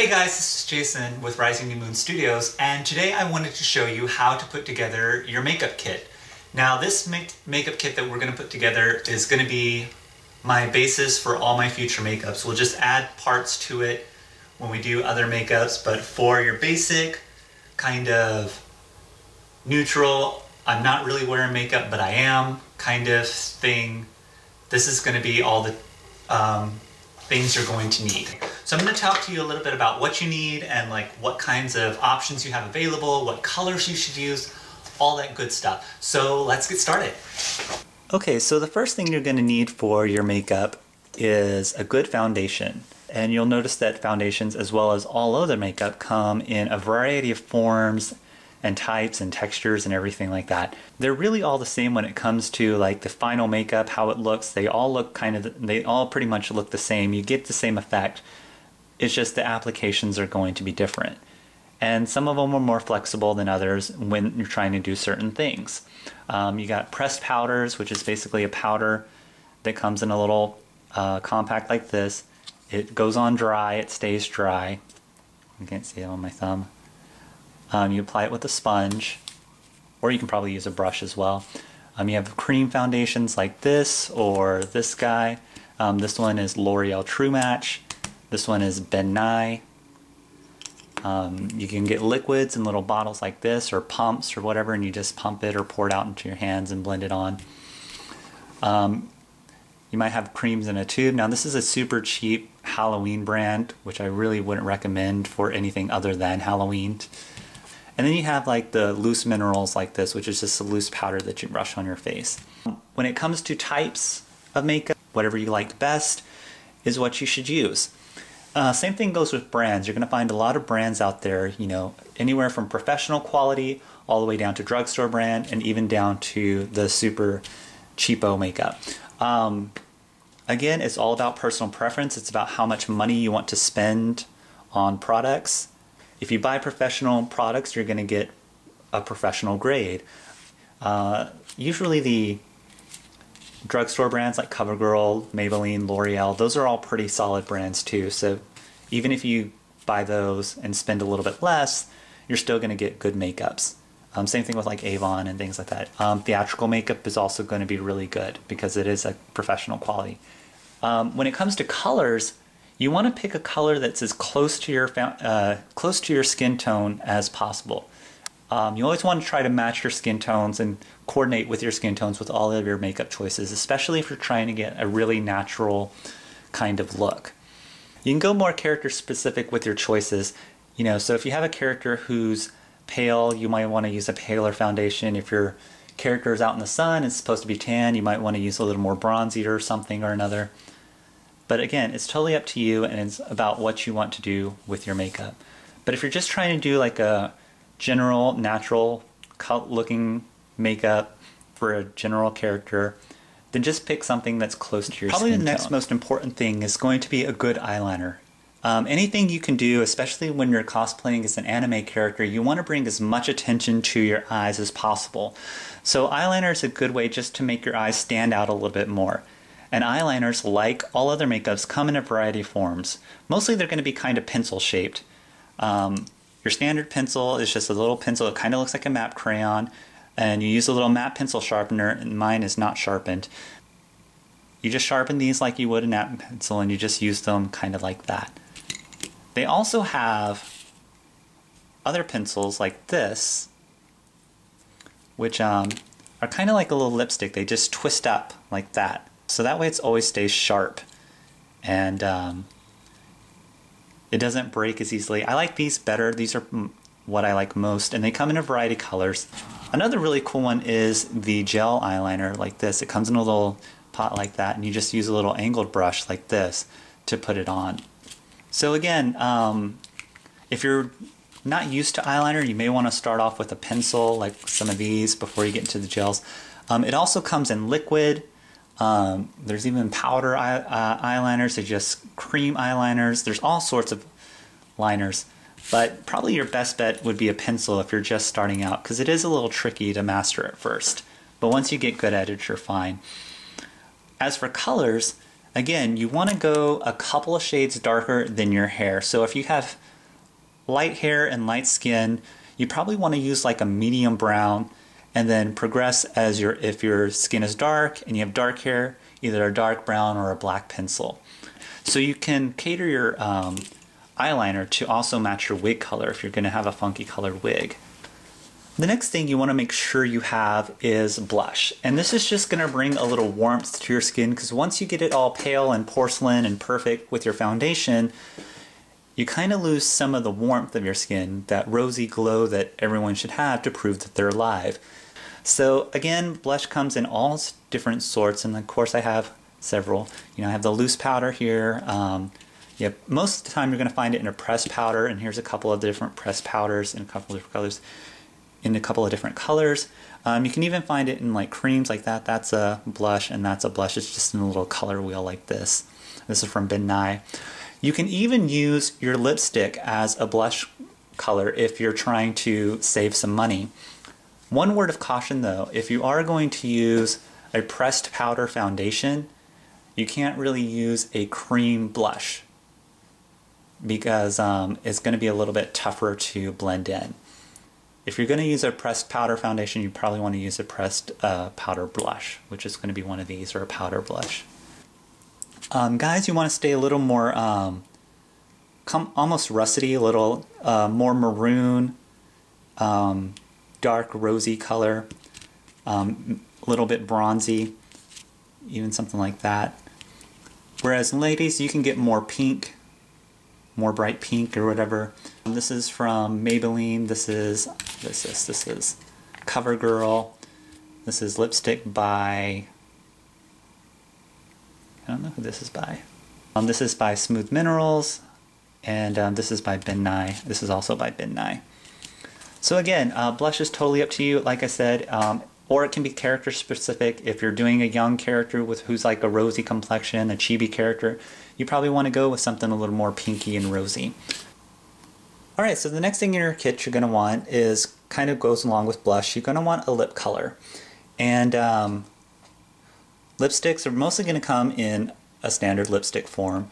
Hey guys, this is Jason with Rising New Moon Studios, and today I wanted to show you how to put together your makeup kit. Now this makeup kit that we're going to put together is going to be my basis for all my future makeups. We'll just add parts to it when we do other makeups, but for your basic kind of neutral, I'm not really wearing makeup but I am kind of thing, this is going to be all the things you're going to need. So I'm going to talk to you a little bit about what you need and like what kinds of options you have available, what colors you should use, all that good stuff. So let's get started. Okay, so the first thing you're going to need for your makeup is a good foundation. And you'll notice that foundations, as well as all other makeup, come in a variety of forms and types and textures and everything like that. They're really all the same when it comes to like the final makeup, how it looks. They all look they all pretty much look the same. You get the same effect. It's just the applications are going to be different. And some of them are more flexible than others when you're trying to do certain things. You got pressed powders, which is basically a powder that comes in a little compact like this. It goes on dry, it stays dry. You can't see it on my thumb. You apply it with a sponge, or you can probably use a brush as well. You have cream foundations like this, or this guy. This one is L'Oreal True Match. This one is Ben Nye. You can get liquids in little bottles like this, or pumps, or whatever, and you just pump it or pour it out into your hands and blend it on. You might have creams in a tube. Now this is a super cheap Halloween brand, which I really wouldn't recommend for anything other than Halloween. And then you have like the loose minerals like this, which is just a loose powder that you brush on your face. When it comes to types of makeup, whatever you like best is what you should use. Same thing goes with brands. You're going to find a lot of brands out there, you know, anywhere from professional quality all the way down to drugstore brand and even down to the super cheapo makeup. Again, it's all about personal preference. It's about how much money you want to spend on products. If you buy professional products, you're going to get a professional grade. Usually the drugstore brands like CoverGirl, Maybelline, L'Oreal, those are all pretty solid brands too. So even if you buy those and spend a little bit less, you're still going to get good makeups. Same thing with like Avon and things like that. Theatrical makeup is also going to be really good because it is a professional quality. When it comes to colors, you want to pick a color that's as close to your skin tone as possible. You always want to try to match your skin tones and coordinate with your skin tones with all of your makeup choices, especially if you're trying to get a really natural kind of look. You can go more character specific with your choices. You know, so if you have a character who's pale, you might want to use a paler foundation. If your character is out in the sun, it's supposed to be tan, you might want to use a little more bronzy or something or another. But again, it's totally up to you, and it's about what you want to do with your makeup. But if you're just trying to do like a general, natural looking makeup for a general character, then just pick something that's close to your skin tone. Probably the next most important thing is going to be a good eyeliner. Anything you can do, especially when you're cosplaying as an anime character, you want to bring as much attention to your eyes as possible. So eyeliner is a good way just to make your eyes stand out a little bit more. And eyeliners, like all other makeups, come in a variety of forms. Mostly they're going to be kind of pencil shaped. Your standard pencil is just a little pencil. It kind of looks like a matte crayon. And you use a little matte pencil sharpener, and mine is not sharpened. You just sharpen these like you would a matte pencil, and you just use them kind of like that. They also have other pencils like this, which are kind of like a little lipstick. They just twist up like that. So that way it always stays sharp, and it doesn't break as easily. I like these better. These are what I like most, and they come in a variety of colors. Another really cool one is the gel eyeliner like this. It comes in a little pot like that, and you just use a little angled brush like this to put it on. So again, if you're not used to eyeliner, you may want to start off with a pencil like some of these before you get into the gels. It also comes in liquid. There's even powder eyeliners. There's just cream eyeliners. There's all sorts of liners. But probably your best bet would be a pencil if you're just starting out, because it is a little tricky to master at first. But once you get good at it, you're fine. As for colors, again, you want to go a couple of shades darker than your hair. So if you have light hair and light skin, you probably want to use like a medium brown, and then progress as if your skin is dark and you have dark hair, either a dark brown or a black pencil. So you can cater your eyeliner to also match your wig color if you're going to have a funky colored wig. The next thing you want to make sure you have is blush. And this is just going to bring a little warmth to your skin, because once you get it all pale and porcelain and perfect with your foundation, you kind of lose some of the warmth of your skin, that rosy glow that everyone should have to prove that they're alive. So again, blush comes in all different sorts, and of course I have several. You know, I have the loose powder here. Most of the time you're going to find it in a pressed powder, and here's a couple of different pressed powders in a couple of different colors. You can even find it in like creams like that. That's a blush, and that's a blush. It's just in a little color wheel like this. This is from Ben Nye. You can even use your lipstick as a blush color if you're trying to save some money. One word of caution though, if you are going to use a pressed powder foundation, you can't really use a cream blush, because it's going to be a little bit tougher to blend in. If you're going to use a pressed powder foundation, you probably want to use a pressed powder blush, which is going to be one of these, or a powder blush. Guys, you want to stay a little more almost russety, a little more maroon, dark rosy color, a little bit bronzy, even something like that. Whereas ladies, you can get more pink, more bright pink or whatever. This is from Maybelline. This is CoverGirl. This is lipstick by, I don't know who this is by. This is by Smooth Minerals, and this is by Ben Nye. This is also by Ben Nye. So again, blush is totally up to you, like I said, or it can be character specific. If you're doing a young character who's like a rosy complexion, a chibi character, you probably want to go with something a little more pinky and rosy. Alright, so the next thing in your kit you're going to want is, kind of goes along with blush, you're going to want a lip color. And lipsticks are mostly going to come in a standard lipstick form,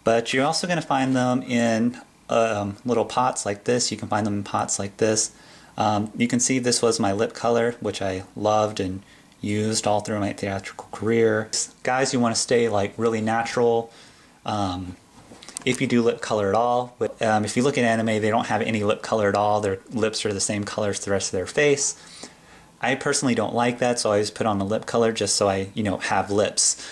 but you're also going to find them in little pots like this. You can find them in pots like this. You can see this was my lip color, which I loved and used all through my theatrical career. Guys, you want to stay like really natural. If you do lip color at all, but if you look at anime, they don't have any lip color at all. Their lips are the same color as the rest of their face. I personally don't like that, so I always put on a lip color just so I, have lips.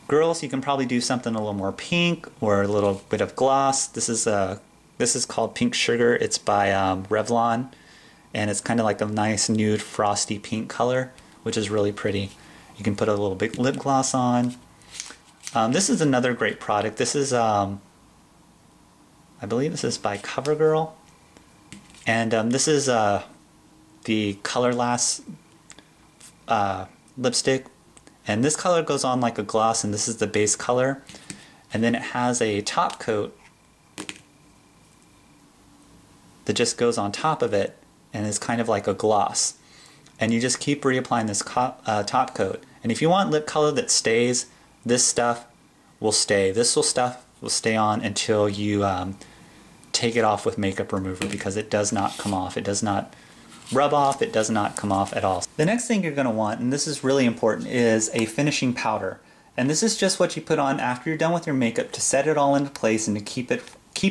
Girls, you can probably do something a little more pink or a little bit of gloss. This is called Pink Sugar. It's by Revlon, and it's kind of like a nice nude frosty pink color, which is really pretty. You can put a little bit lip gloss on. This is another great product. This is, I believe this is by CoverGirl, and this is the Color Last lipstick, and this color goes on like a gloss, and this is the base color, and then it has a top coat that just goes on top of it and is kind of like a gloss, and you just keep reapplying this top coat. And if you want lip color that stays, this stuff will stay. This stuff will stay on until you take it off with makeup remover, because it does not come off. It does not rub off. It does not come off at all. The next thing you're going to want, and this is really important, is a finishing powder. And this is just what you put on after you're done with your makeup to set it all into place and to keep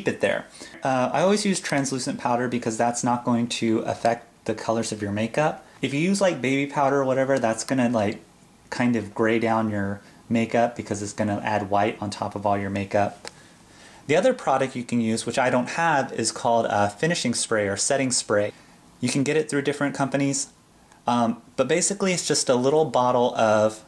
it there. I always use translucent powder because that's not going to affect the colors of your makeup. If you use like baby powder or whatever, that's going to like kind of gray down your makeup because it's going to add white on top of all your makeup. The other product you can use, which I don't have, is called finishing spray or setting spray. You can get it through different companies, but basically it's just a little bottle of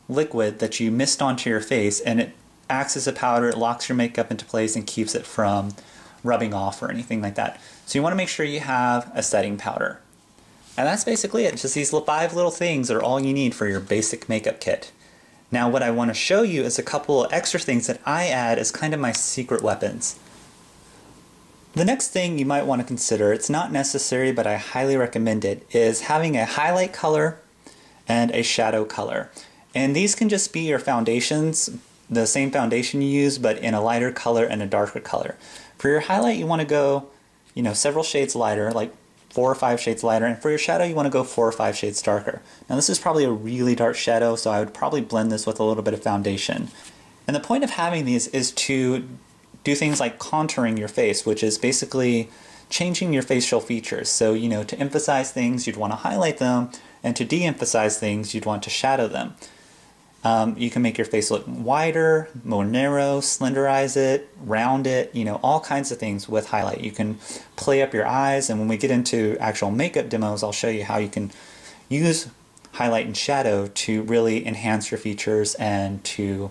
liquid that you mist onto your face, and it acts as a powder. It locks your makeup into place and keeps it from rubbing off or anything like that. So you want to make sure you have a setting powder. And that's basically it. Just these 5 little things are all you need for your basic makeup kit. Now what I want to show you is a couple of extra things that I add as kind of my secret weapons. The next thing you might want to consider, it's not necessary but I highly recommend it, is having a highlight color and a shadow color. And these can just be your foundations, the same foundation you use, but in a lighter color and a darker color. For your highlight, you want to go, you know, several shades lighter, like 4 or 5 shades lighter, and for your shadow, you want to go 4 or 5 shades darker. Now this is probably a really dark shadow, so I would probably blend this with a little bit of foundation. And the point of having these is to do things like contouring your face, which is basically changing your facial features. So, you know, to emphasize things, you'd want to highlight them, and to de-emphasize things, you'd want to shadow them. You can make your face look wider, more narrow, slenderize it, round it, you know, all kinds of things with highlight. You can play up your eyes, and when we get into actual makeup demos, I'll show you how you can use highlight and shadow to really enhance your features and to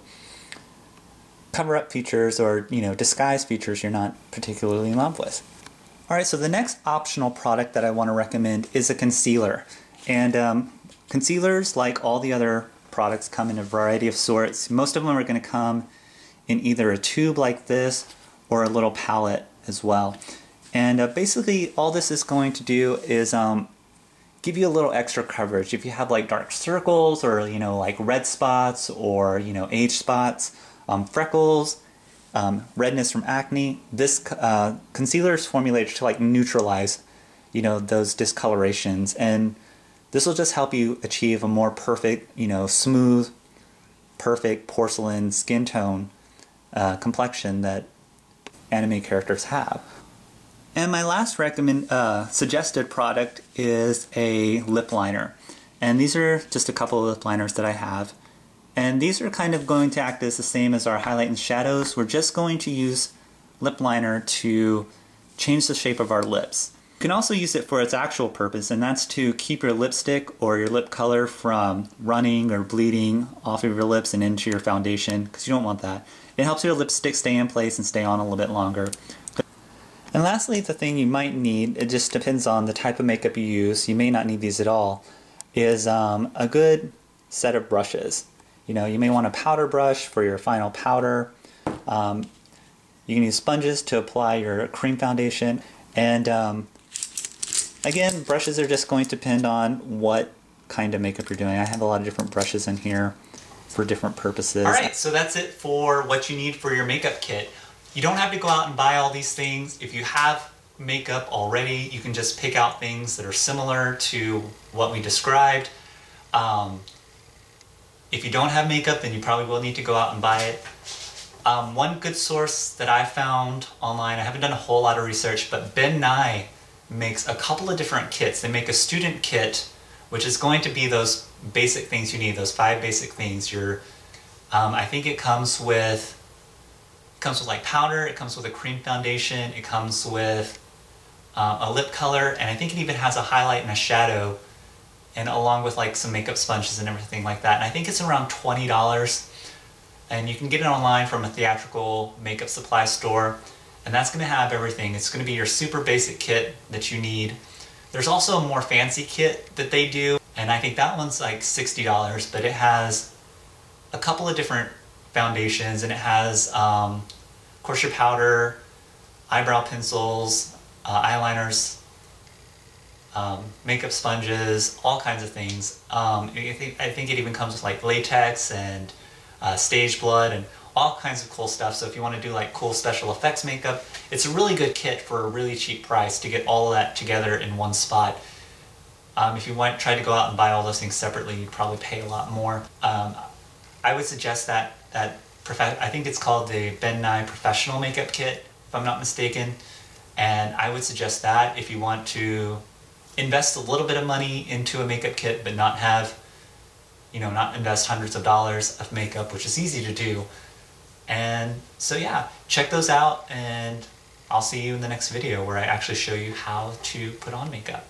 cover up features or, you know, disguise features you're not particularly in love with. Alright, so the next optional product that I want to recommend is a concealer. And concealers, like all the other products, come in a variety of sorts. Most of them are going to come in either a tube like this or a little palette as well. And basically all this is going to do is give you a little extra coverage. If you have like dark circles or, you know, like red spots or, you know, age spots, freckles, redness from acne, this concealer is formulated to like neutralize, you know, those discolorations, and this will just help you achieve a more perfect, you know, smooth, perfect porcelain skin tone complexion that anime characters have. And my last suggested product is a lip liner. And these are just a couple of lip liners that I have. And these are kind of going to act as the same as our highlight and shadows. We're just going to use lip liner to change the shape of our lips. You can also use it for its actual purpose, and that's to keep your lipstick or your lip color from running or bleeding off of your lips and into your foundation, because you don't want that. It helps your lipstick stay in place and stay on a little bit longer. And lastly, the thing you might need, it just depends on the type of makeup you use, you may not need these at all, is a good set of brushes. You know, you may want a powder brush for your final powder. You can use sponges to apply your cream foundation, and again, brushes are just going to depend on what kind of makeup you're doing. I have a lot of different brushes in here for different purposes. Alright, so that's it for what you need for your makeup kit. You don't have to go out and buy all these things. If you have makeup already, you can just pick out things that are similar to what we described. If you don't have makeup, then you probably will need to go out and buy it. One good source that I found online, I haven't done a whole lot of research, but Ben Nye makes a couple of different kits. They make a student kit, which is going to be those basic things you need, those 5 basic things. I think it comes with like powder, it comes with a cream foundation, it comes with a lip color, and I think it even has a highlight and a shadow, and along with like some makeup sponges and everything like that. And I think it's around $20, and you can get it online from a theatrical makeup supply store. And that's going to have everything. It's going to be your super basic kit that you need. There's also a more fancy kit that they do, and I think that one's like $60, but it has a couple of different foundations, and it has, of course, your powder, eyebrow pencils, eyeliners, makeup sponges, all kinds of things. I think it even comes with like latex and stage blood and all kinds of cool stuff. So if you want to do like cool special effects makeup, it's a really good kit for a really cheap price to get all of that together in one spot. If you try to go out and buy all those things separately, you'd probably pay a lot more. I would suggest I think it's called the Ben Nye Professional Makeup Kit, if I'm not mistaken. And I would suggest that if you want to invest a little bit of money into a makeup kit, but not invest hundreds of dollars of makeup, which is easy to do. And so yeah, check those out, and I'll see you in the next video where I actually show you how to put on makeup.